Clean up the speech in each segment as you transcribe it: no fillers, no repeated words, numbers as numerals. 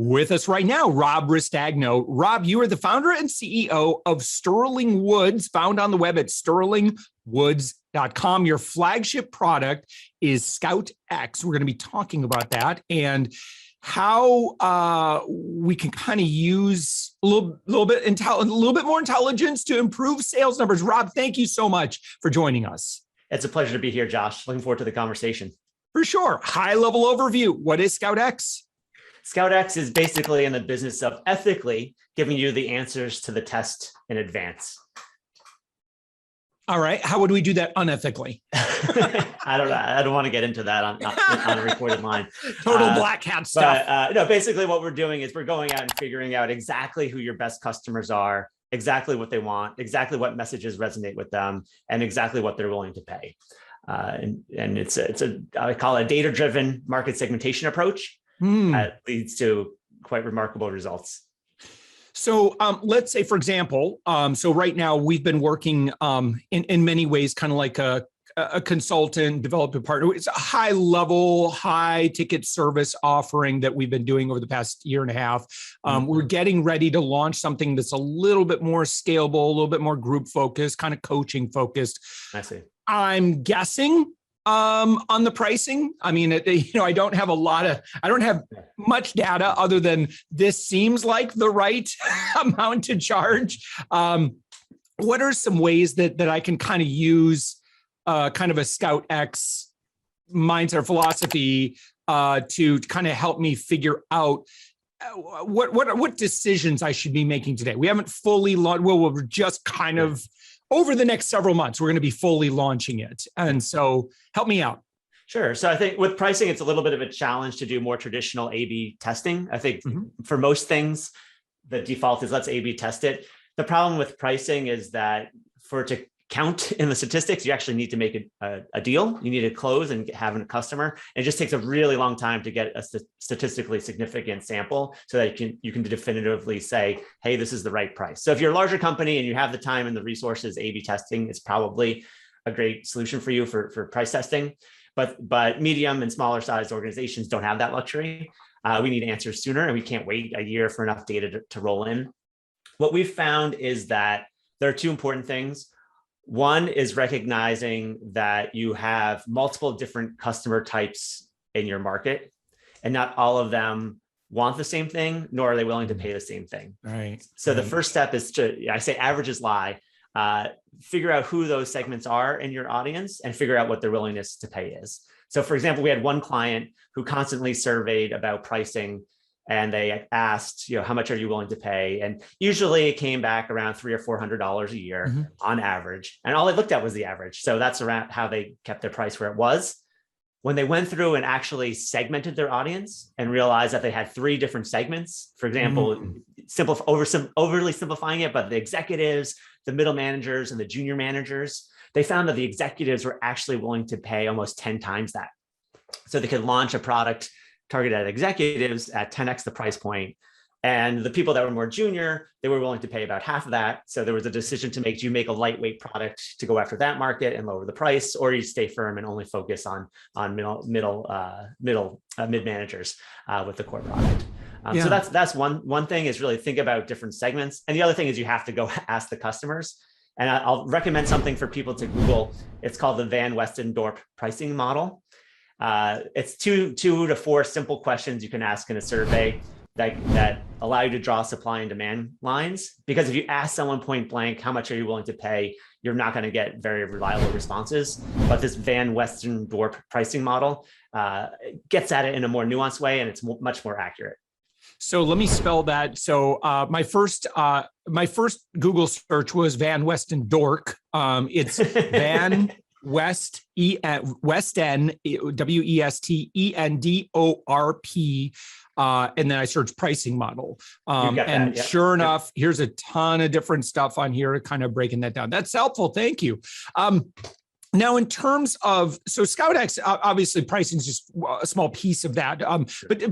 With us right now, Rob Ristagno. Rob, you are the founder and CEO of Sterling Woods, found on the web at sterlingwoods.com. Your flagship product is ScoutX. We're going to be talking about that and how we can kind of use a little bit more intelligence to improve sales numbers. Rob, thank you so much for joining us. It's a pleasure to be here, Josh. Looking forward to the conversation. For sure. High-level overview. What is ScoutX? ScoutX is basically in the business of ethically giving you the answers to the test in advance. All right. How would we do that unethically? I don't want to get into that on a recorded line. Total black hat stuff. But no, basically what we're doing is we're going out and figuring out exactly who your best customers are, exactly what they want, exactly what messages resonate with them, and exactly what they're willing to pay. And it's I call it a data-driven market segmentation approach. That leads to quite remarkable results. So let's say, for example, so right now we've been working in many ways, kind of like a consultant, developer partner. It's a high level, high ticket service offering that we've been doing over the past year and a half. We're getting ready to launch something that's a little bit more scalable, a little bit more group focused, kind of coaching focused. I see. I'm guessing on the pricing. I mean, I don't have much data other than this seems like the right amount to charge. What are some ways that I can kind of use kind of a ScoutX mindset or philosophy to kind of help me figure out what decisions I should be making today? We haven't fully launched. Well, we're just kind of over the next several months, we're going to be fully launching it. And so help me out. Sure. So I think with pricing, it's a little bit of a challenge to do more traditional A/B testing. I think for most things, the default is let's A/B test it. The problem with pricing is that for it to count in the statistics, you actually need to make a deal. You need to close and have a customer. And it just takes a really long time to get a statistically significant sample so that you can definitively say, hey, this is the right price. So if you're a larger company and you have the time and the resources, A/B testing is probably a great solution for you for price testing. But medium and smaller sized organizations don't have that luxury. We need answers sooner, and we can't wait a year for enough data to roll in. What we've found is that there are two important things. One is recognizing that you have multiple different customer types in your market, and not all of them want the same thing, nor are they willing to pay the same thing. Right. So the first step is I say averages lie. Figure out who those segments are in your audience and figure out what their willingness to pay is. So for example, we had one client who constantly surveyed about pricing, and they asked, how much are you willing to pay? And usually it came back around $300 or $400 a year on average. And all they looked at was the average. So that's around how they kept their price where it was. When they went through and actually segmented their audience and realized that they had 3 different segments, for example, overly simplifying it, but the executives, the middle managers, and the junior managers, they found that the executives were actually willing to pay almost 10 times that. So they could launch a product targeted at executives at 10x the price point. And the people that were more junior, they were willing to pay about half of that. So there was a decision to make, do you make a lightweight product to go after that market and lower the price, or you stay firm and only focus on mid managers with the core product. So that's one thing, is really think about different segments. And the other thing is you have to go ask the customers. And I'll recommend something for people to Google. It's called the Van Westendorp pricing model. It's 2 to 4 simple questions you can ask in a survey that allow you to draw supply and demand lines. Because if you ask someone point blank, how much are you willing to pay, you're not going to get very reliable responses. But this Van Westendorp pricing model gets at it in a more nuanced way, and it's much more accurate. So let me spell that. So my first Google search was Van Westendorp. It's Van West Westendorp, and then I searched pricing model. Sure enough, here's a ton of different stuff on here, kind of breaking that down. That's helpful. Thank you. Now, in terms of, so ScoutX, obviously pricing is just a small piece of that. But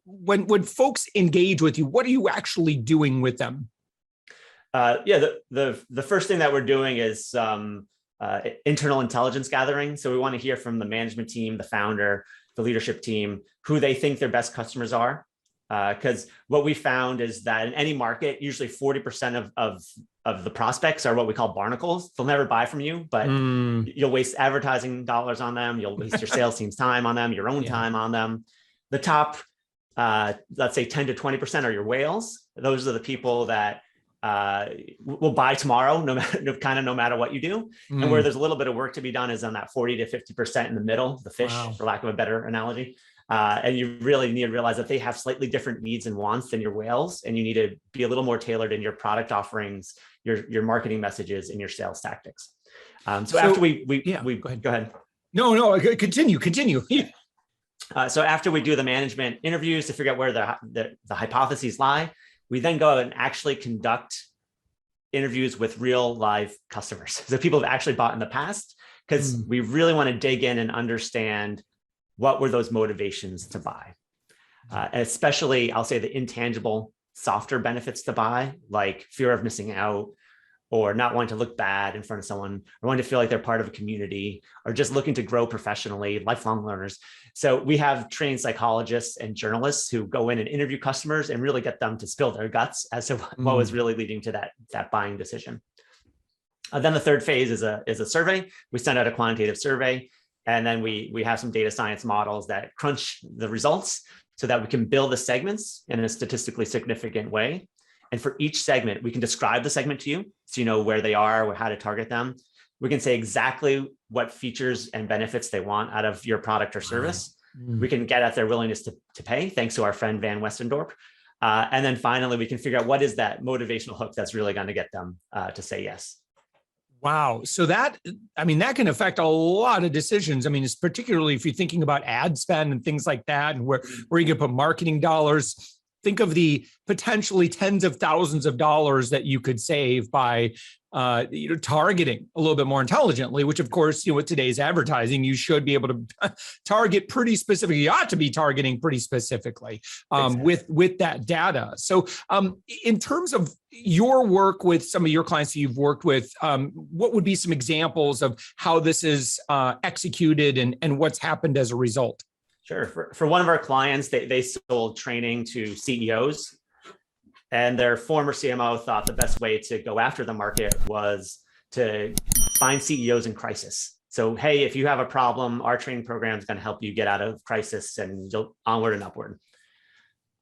when folks engage with you, what are you actually doing with them? The first thing that we're doing is internal intelligence gathering. So we want to hear from the management team, the founder, the leadership team, who they think their best customers are. Because what we found is that in any market, usually 40% of the prospects are what we call barnacles. They'll never buy from you, but you'll waste advertising dollars on them. You'll waste your sales team's time on them, your own time on them. The top, let's say 10 to 20% are your whales. Those are the people that will buy tomorrow, no matter what you do. And where there's a little bit of work to be done is on that 40 to 50% in the middle, the fish, for lack of a better analogy. And you really need to realize that they have slightly different needs and wants than your whales, and you need to be a little more tailored in your product offerings, your marketing messages, and your sales tactics. So after we go ahead. No, continue. So after we do the management interviews to figure out where the hypotheses lie, we then go and actually conduct interviews with real live customers. So people have actually bought in the past, because we really want to dig in and understand what were those motivations to buy. Especially, I'll say, the intangible, softer benefits to buy, like fear of missing out, or not wanting to look bad in front of someone, or wanting to feel like they're part of a community, or just looking to grow professionally, lifelong learners. So we have trained psychologists and journalists who go in and interview customers and really get them to spill their guts as to what was really leading to that buying decision. Then the third phase is a survey. We send out a quantitative survey, and then we have some data science models that crunch the results so that we can build the segments in a statistically significant way. And for each segment, we can describe the segment to you, so you know where they are or how to target them. We can say exactly what features and benefits they want out of your product or service. We can get at their willingness to pay, thanks to our friend Van Westendorp. And then finally, we can figure out what is that motivational hook that's really going to get them to say yes. Wow. So that can affect a lot of decisions. I mean, it's particularly if you're thinking about ad spend and things like that, and where you can put marketing dollars. Think of the potentially tens of thousands of dollars that you could save by targeting a little bit more intelligently, which of course, with today's advertising, you should be able to target pretty specifically. You ought to be targeting pretty specifically with that data. So in terms of your work with some of your clients that you've worked with, what would be some examples of how this is executed and what's happened as a result? Sure. For one of our clients, they sold training to CEOs, and their former CMO thought the best way to go after the market was to find CEOs in crisis. So, hey, if you have a problem, our training program is going to help you get out of crisis and you'll onward and upward.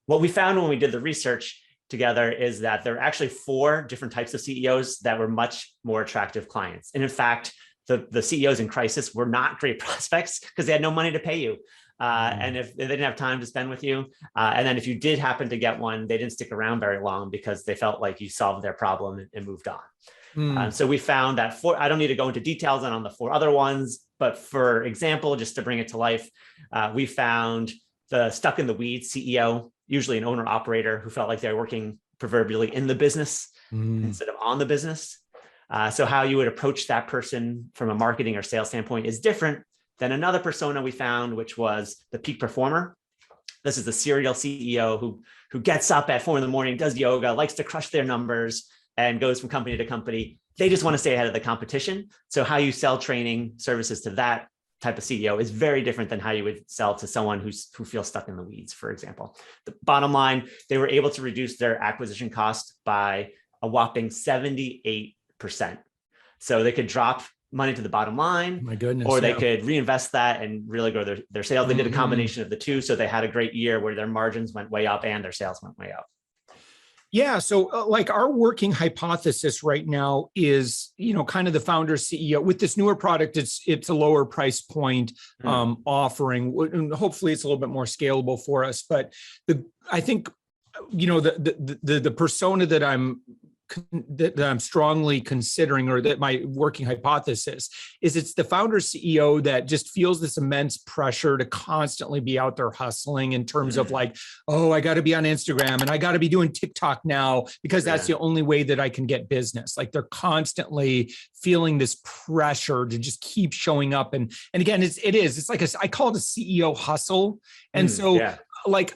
What we found when we did the research together is that there are actually 4 different types of CEOs that were much more attractive clients. And in fact, the CEOs in crisis were not great prospects because they had no money to pay you. And if they didn't have time to spend with you, and then if you did happen to get one, they didn't stick around very long because they felt like you solved their problem and moved on. So we found that I don't need to go into details on the 4 other ones, but for example, just to bring it to life, we found the stuck in the weeds CEO, usually an owner operator who felt like they're working proverbially in the business instead of on the business. So how you would approach that person from a marketing or sales standpoint is different than another persona we found, which was the peak performer. This is the serial CEO who gets up at 4 a.m, does yoga, likes to crush their numbers, and goes from company to company. They just want to stay ahead of the competition. So how you sell training services to that type of CEO is very different than how you would sell to someone who feels stuck in the weeds, for example. The bottom line, they were able to reduce their acquisition cost by a whopping 78%. So they could drop money to the bottom line, or they could reinvest that and really grow their sales. They did a combination of the two. So they had a great year where their margins went way up and their sales went way up. Yeah. So like our working hypothesis right now is, kind of the founder CEO with this newer product, it's a lower price point offering, and hopefully it's a little bit more scalable for us. But I think, the persona that I'm strongly considering, or that my working hypothesis is, it's the founder CEO that just feels this immense pressure to constantly be out there hustling in terms of like, oh, I got to be on Instagram and I got to be doing TikTok now because that's the only way that I can get business. Like they're constantly feeling this pressure to just keep showing up. And again, it's like I call it a CEO hustle. And like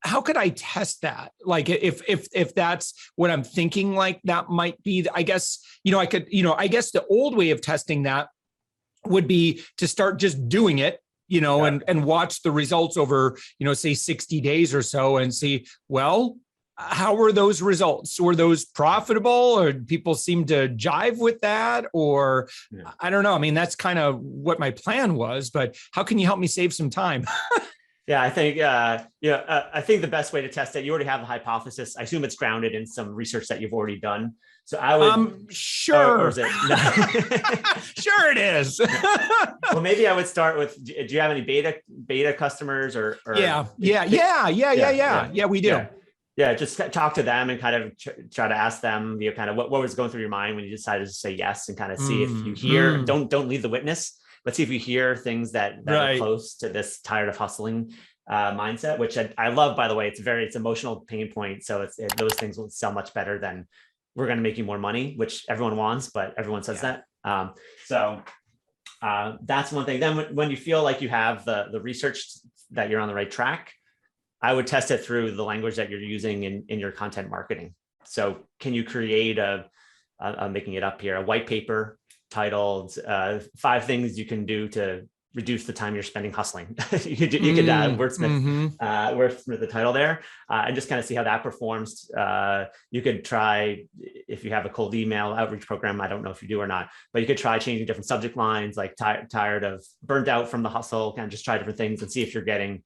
how could I test that? Like if that's what I'm thinking, like that might be, I guess the old way of testing that would be to start just doing it, and watch the results over, say 60 days or so and see, well, how were those results? Were those profitable, or people seem to jive with that? Or I don't know. I mean, that's kind of what my plan was, but how can you help me save some time? Yeah, I think I think the best way to test it, you already have a hypothesis. I assume it's grounded in some research that you've already done. So I would sure. Or is it? No. Sure it is. Well, maybe I would start with, do you have any beta customers or Yeah, we do. Yeah, just talk to them and kind of try to ask them, kind of what was going through your mind when you decided to say yes, and kind of see if you hear, don't leave the witness. Let's see if you hear things that are close to this tired of hustling mindset, which I love, by the way. It's emotional pain point. So those things will sell much better than we're going to make you more money, which everyone wants, but everyone says that. So that's one thing. Then when you feel like you have the research that you're on the right track, I would test it through the language that you're using in your content marketing. So can you create I'm making it up here, a white paper titled 5 things you can do to reduce the time you're spending hustling. you could wordsmith the title there and just kind of see how that performs. You could try, if you have a cold email outreach program, I don't know if you do or not, but you could try changing different subject lines, like tired of, burnt out from the hustle, kind of just try different things and see if you're getting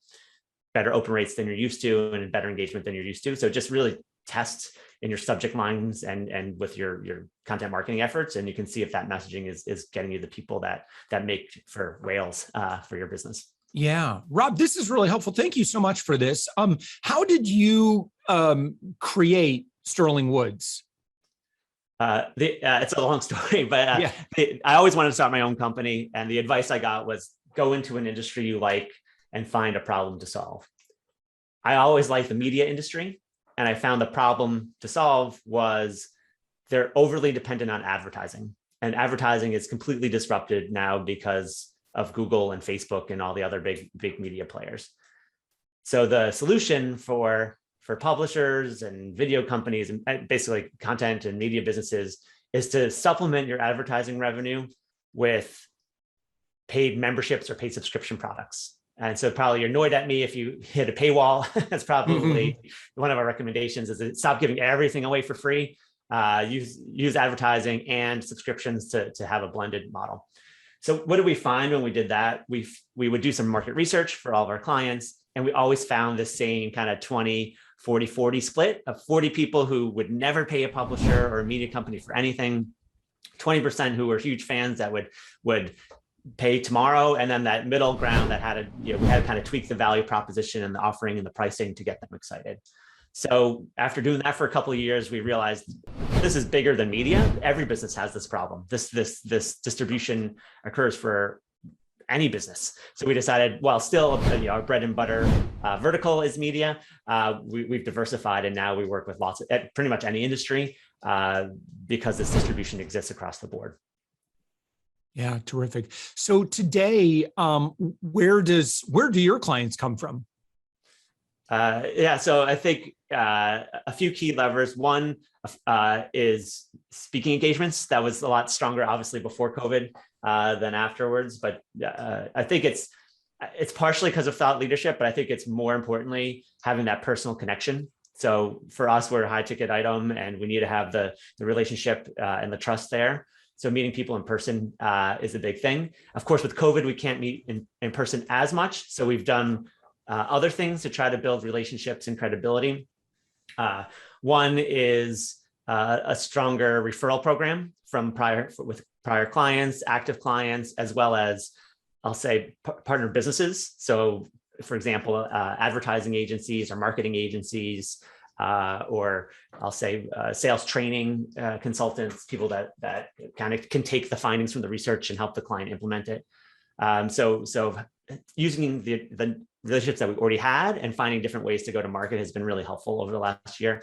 better open rates than you're used to and better engagement than you're used to. So just really test in your subject lines and with your content marketing efforts, and you can see if that messaging is getting you the people that make for whales for your business. Yeah, Rob, this is really helpful. Thank you so much for this. How did you create Sterling Woods? It's a long story, but I always wanted to start my own company, and the advice I got was go into an industry you like and find a problem to solve. I always liked the media industry, and I found the problem to solve was they're overly dependent on advertising, and advertising is completely disrupted now because of Google and Facebook and all the other big media players. So the solution for publishers and video companies and basically content and media businesses is to supplement your advertising revenue with paid memberships or paid subscription products. And so probably you're annoyed at me if you hit a paywall. That's probably one of our recommendations, is to stop giving everything away for free. Use advertising and subscriptions to have a blended model. So what did we find when we did that? We would do some market research for all of our clients, and we always found the same kind of 20, 40, 40 split of 40 people who would never pay a publisher or a media company for anything, 20% who were huge fans that would pay tomorrow, and then that middle ground that had we had to kind of tweak the value proposition and the offering and the pricing to get them excited. So after doing that for a couple of years, we realized this is bigger than media. Every business has this problem. This distribution occurs for any business. So we decided, well, still, our bread and butter vertical is media. We've diversified, and now we work with pretty much any industry because this distribution exists across the board. Yeah, terrific. So today, where do your clients come from? So I think a few key levers. One is speaking engagements. That was a lot stronger, obviously, before COVID than afterwards. But I think it's partially because of thought leadership, but I think it's more importantly having that personal connection. So for us, we're a high ticket item, and we need to have the relationship and the trust there. So meeting people in person is a big thing. Of course, with COVID, we can't meet in person as much. So we've done other things to try to build relationships and credibility. One is a stronger referral program from with prior clients, active clients, as well as, I'll say, partner businesses. So for example, advertising agencies or marketing agencies, or I'll say sales training consultants, people that kind of can take the findings from the research and help the client implement it. So using the relationships that we already had and finding different ways to go to market has been really helpful over the last year.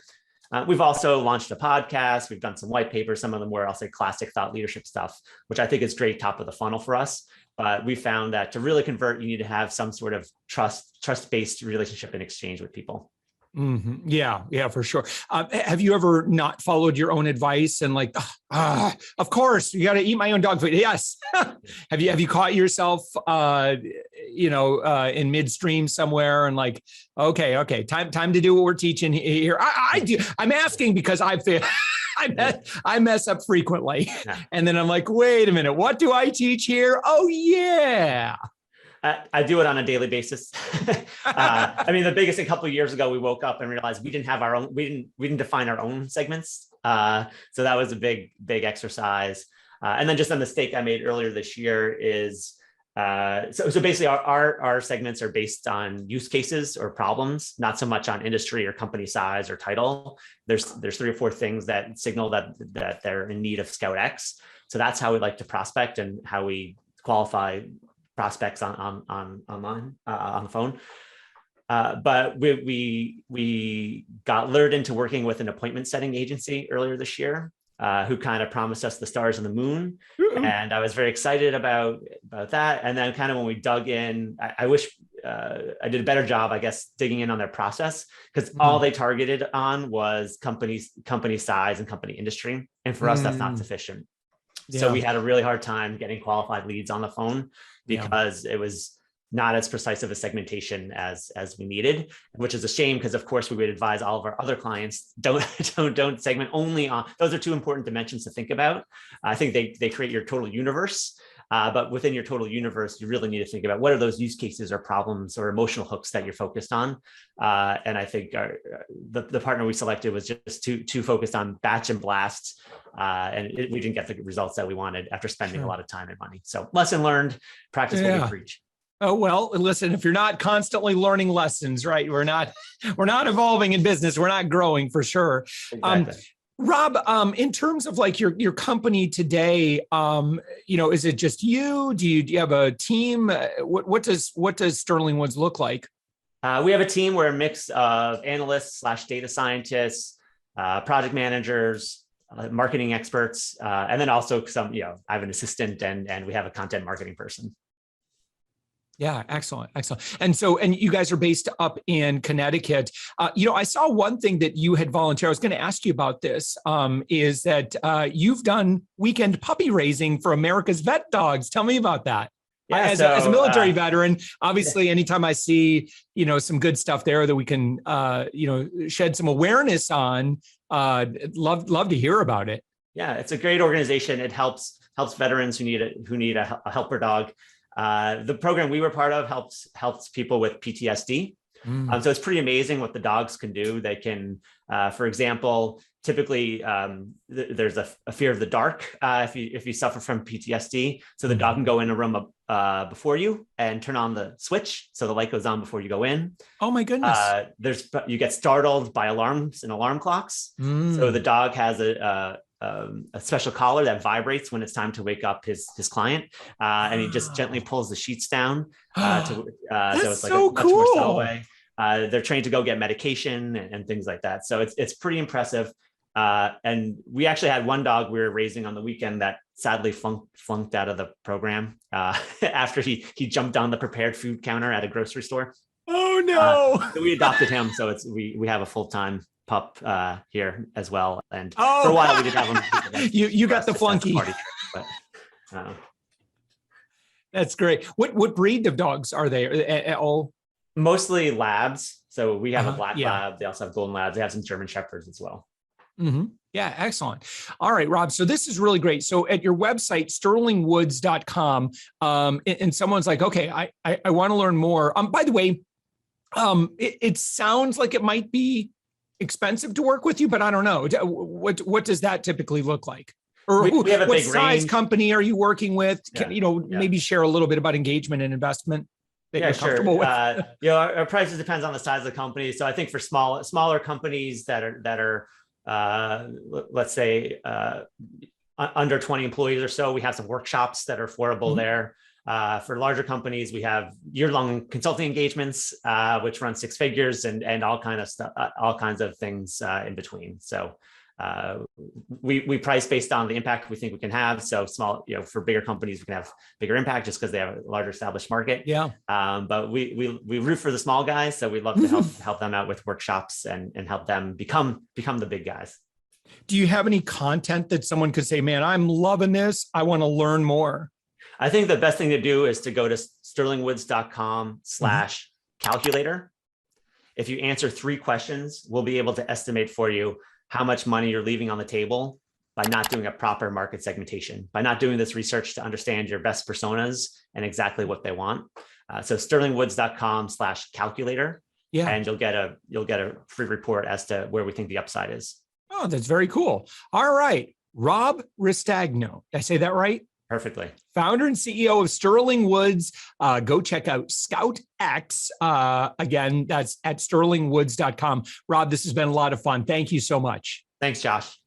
We've also launched a podcast. We've done some white papers. Some of them were, I'll say, classic thought leadership stuff, which I think is great top of the funnel for us. But we found that to really convert, you need to have some sort of trust-based relationship and exchange with people. Yeah, for sure. Have you ever not followed your own advice and like, of course, you got to eat my own dog food? Yes. Have you caught yourself, in midstream somewhere and like, okay, time to do what we're teaching here. I do. I'm asking because I feel. I mess up frequently. Yeah. And then I'm like, wait a minute, what do I teach here? Oh, yeah. I do it on a daily basis. The biggest thing, a couple of years ago, we woke up and realized we didn't have our own, we didn't define our own segments. So that was a big exercise. And then just a mistake I made earlier this year is, so basically our segments are based on use cases or problems, not so much on industry or company size or title. There's 3 or 4 things that signal that they're in need of ScoutX. So that's how we like to prospect and how we qualify prospects online on the phone. But we got lured into working with an appointment setting agency earlier this year, who kind of promised us the stars and the moon. And I was very excited about that. And then kind of when we dug in, I wish I did a better job, I guess, digging in on their process, because all they targeted on was company size and company industry. And for us, that's not sufficient. Yeah. So we had a really hard time getting qualified leads on the phone because it was not as precise of a segmentation as we needed, which is a shame, because of course we would advise all of our other clients, don't segment only on, those are 2 important dimensions to think about. I think they create your total universe, but within your total universe, you really need to think about what are those use cases or problems or emotional hooks that you're focused on. And I think the partner we selected was just too focused on batch and blast, and we didn't get the results that we wanted after spending a lot of time and money. So lesson learned, practice what you preach. Oh, well, listen, if you're not constantly learning lessons, right, we're not evolving in business. We're not growing for sure. Exactly. Rob, in terms of like your company today, is it just you? Do you have a team? What does Sterling Woods look like? We have a team. We're a mix of analysts / data scientists, project managers, marketing experts, and then also some, I have an assistant and we have a content marketing person. Yeah, excellent. And you guys are based up in Connecticut. I saw one thing that you had volunteered. I was going to ask you about this, is that you've done weekend puppy raising for America's Vet Dogs. Tell me about that. Yeah, as a military veteran, obviously, anytime I see, some good stuff there that we can, shed some awareness on, love to hear about it. Yeah, it's a great organization. It helps veterans who need a helper dog. The program we were part of helps people with PTSD. So it's pretty amazing what the dogs can do. They can, for example, typically there's a fear of the dark if you suffer from PTSD. So the dog can go in a room before you and turn on the switch, so the light goes on before you go in. Oh my goodness! You get startled by alarms and alarm clocks. So the dog has a special collar that vibrates when it's time to wake up his client, and he just gently pulls the sheets down. So it's like a much more subtle way. They're trained to go get medication and things like that. So it's pretty impressive. And we actually had one dog we were raising on the weekend that sadly flunked out of the program after he jumped on the prepared food counter at a grocery store. Oh no! So we adopted him. So we have a full-time pup here as well, and for a while we did have him. You got the flunky. That's great. What breed of dogs are they? All mostly labs. So we have a black lab. They also have golden labs. They have some German shepherds as well. Yeah, excellent. All right, Rob. So this is really great. So at your website, sterlingwoods.com, and someone's like, okay, I want to learn more. By the way, it sounds like it might be expensive to work with you, but I don't know. What does that typically look like? Or we have a what big size range. Company are you working with? Maybe share a little bit about engagement and investment that you're comfortable with. Our prices depends on the size of the company. So I think for smaller companies that are let's say under 20 employees or so, we have some workshops that are affordable there. For larger companies, we have year-long consulting engagements, which run 6 figures and all kinds of stuff, all kinds of things in between. So We price based on the impact we think we can have. So small, for bigger companies, we can have bigger impact just because they have a larger established market. Yeah. But we root for the small guys. So we'd love to help them out with workshops and help them become the big guys. Do you have any content that someone could say, man, I'm loving this, I want to learn more? I think the best thing to do is to go to sterlingwoods.com/calculator. If you answer 3 questions, we'll be able to estimate for you how much money you're leaving on the table by not doing a proper market segmentation, by not doing this research to understand your best personas and exactly what they want. So sterlingwoods.com/calculator. Yeah. And you'll get a free report as to where we think the upside is. Oh, that's very cool. All right. Rob Ristagno. Did I say that right? Perfectly. Founder and CEO of Sterling Woods. Go check out ScoutX. Again, that's at sterlingwoods.com. Rob, this has been a lot of fun. Thank you so much. Thanks, Josh.